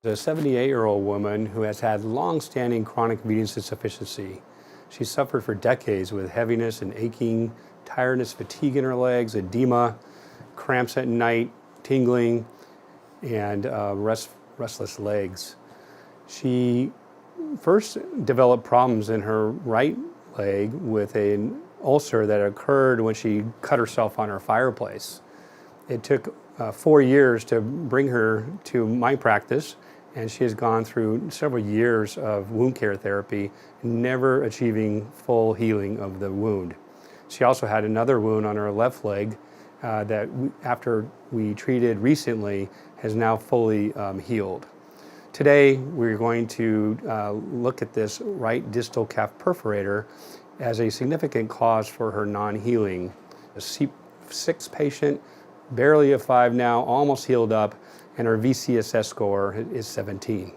A 78-year-old woman who has had long-standing chronic venous insufficiency. She suffered for decades with heaviness and aching, tiredness, fatigue in her legs, edema, cramps at night, tingling, and restless legs. She first developed problems in her right leg with an ulcer that occurred when she cut herself on her fireplace. It took 4 years to bring her to my practice, and she has gone through several years of wound care therapy, never achieving full healing of the wound. She also had another wound on her left leg that after we treated recently has now fully healed. Today we're going to look at this right distal calf perforator as a significant cause for her non-healing. A C6 patient, barely a 5 now, almost healed up, and her VCSS score is 17.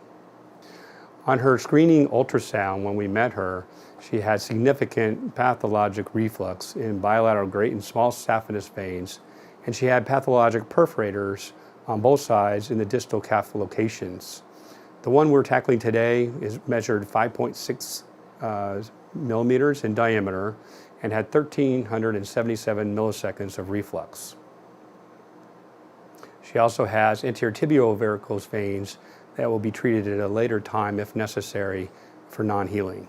On her screening ultrasound when we met her, she had significant pathologic reflux in bilateral great and small saphenous veins, and she had pathologic perforators on both sides in the distal calf locations. The one we're tackling today is measured 5.6 millimeters in diameter and had 1,377 milliseconds of reflux. She also has anterior tibial varicose veins that will be treated at a later time if necessary for non-healing.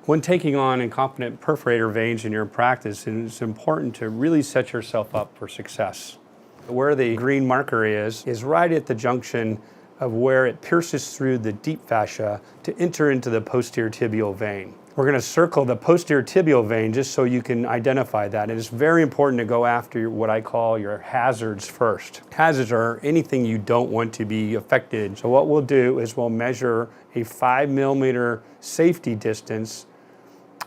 When taking on incompetent perforator veins in your practice, it's important to really set yourself up for success. Where the green marker is right at the junction of where it pierces through the deep fascia to enter into the posterior tibial vein. We're going to circle the posterior tibial vein just so you can identify that. And it's very important to go after what I call your hazards first. Hazards are anything you don't want to be affected. So what we'll do is we'll measure a 5 millimeter safety distance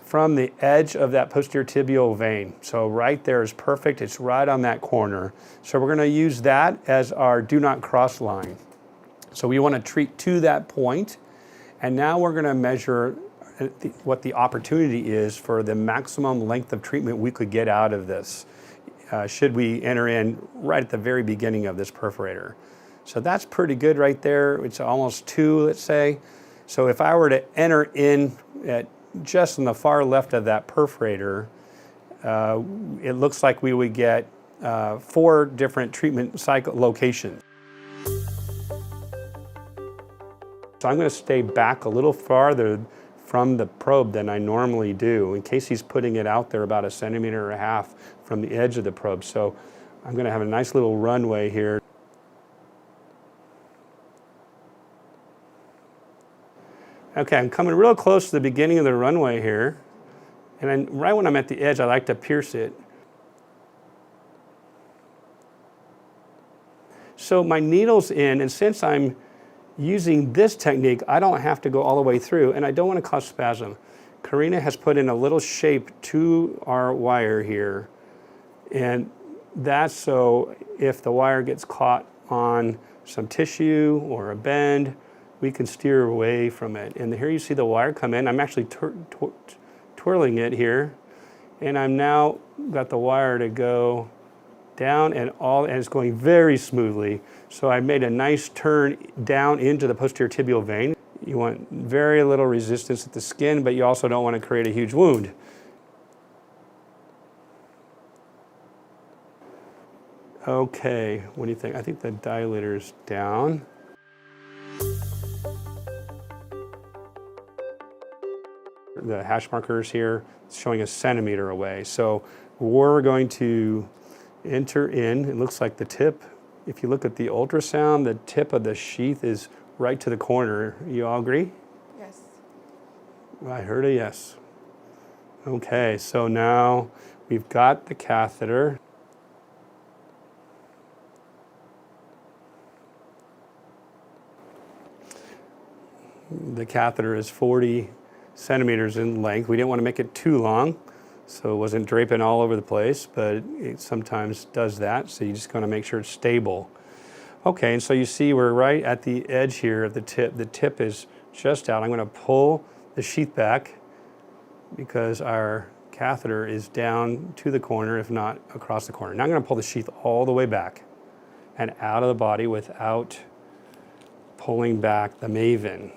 from the edge of that posterior tibial vein. So right there is perfect. It's right on that corner. So we're going to use that as our do not cross line. So we want to treat to that point. And now we're going to measure what the opportunity is for the maximum length of treatment we could get out of this, should we enter in right at the very beginning of this perforator. So that's pretty good right there. It's almost 2, let's say. So if I were to enter in at just on the far left of that perforator, it looks like we would get 4 different treatment cycle locations. So I'm going to stay back a little farther from the probe than I normally do, in case he's putting it out there about 1.5 centimeters from the edge of the probe. So I'm going to have a nice little runway here. Okay, I'm coming real close to the beginning of the runway here. And then right when I'm at the edge, I like to pierce it. So my needle's in, and since I'm using this technique, I don't have to go all the way through, and I don't want to cause spasm. Karina has put in a little shape to our wire here, and that's so if the wire gets caught on some tissue or a bend, we can steer away from it. And here you see the wire come in. I'm actually twirling it here, and I'm now got the wire to go down and it's going very smoothly. So I made a nice turn down into the posterior tibial vein. You want very little resistance at the skin, but you also don't want to create a huge wound. Okay, what do you think? I think the dilator's down. The hash markers here, it's showing 1 centimeter away. So we're going to enter in, it looks like the tip. If you look at the ultrasound, the tip of the sheath is right to the corner. You all agree? Yes. I heard a yes. Okay, so now we've got the catheter. The catheter is 40 centimeters in length. We didn't want to make it too long, so it wasn't draping all over the place, but it sometimes does that, so you just want to make sure it's stable. Okay, and so you see we're right at the edge here of the tip. The tip is just out. I'm going to pull the sheath back because our catheter is down to the corner, if not across the corner. Now I'm going to pull the sheath all the way back and out of the body without pulling back the Maven.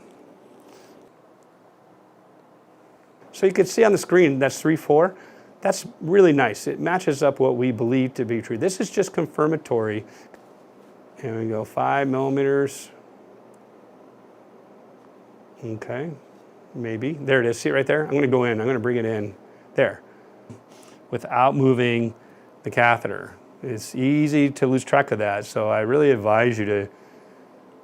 So you can see on the screen, that's 3-4. That's really nice. It matches up what we believe to be true. This is just confirmatory. And we go 5 millimeters. Okay, maybe. There it is. See it right there? I'm going to go in. I'm going to bring it in. There. Without moving the catheter. It's easy to lose track of that, so I really advise you to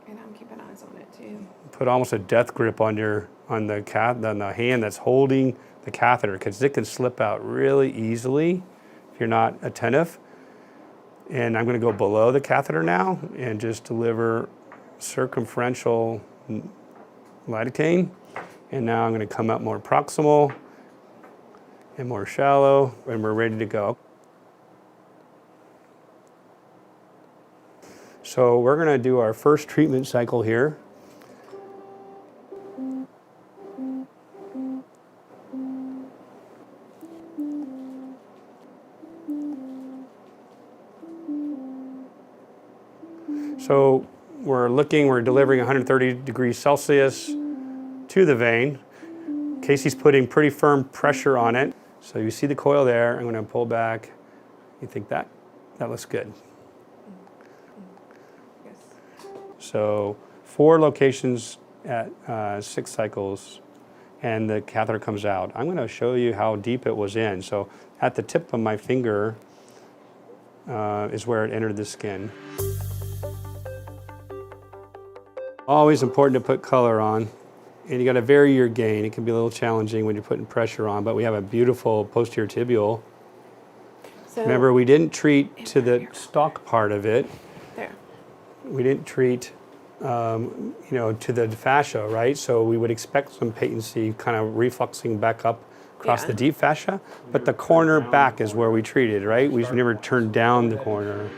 and I'm keeping eyes on it too. Put almost a death grip on the hand that's holding the catheter, because it can slip out really easily if you're not attentive. And I'm going to go below the catheter now and just deliver circumferential lidocaine. And now I'm going to come up more proximal and more shallow, and we're ready to go. So we're going to do our first treatment cycle here. So we're delivering 130 degrees Celsius to the vein. Casey's putting pretty firm pressure on it. So you see the coil there. I'm going to pull back. You think that looks good? Yes. So 4 locations at 6 cycles, and the catheter comes out. I'm going to show you how deep it was in. So at the tip of my finger is where it entered the skin. Always important to put color on, and you got to vary your gain. It can be a little challenging when you're putting pressure on, but we have a beautiful posterior tibial. So remember, we didn't treat to the stalk part of it. There. We didn't treat, to the fascia, right? So we would expect some patency kind of refluxing back up across the deep fascia, but the corner back is where we treated, right? We've never turned down the corner.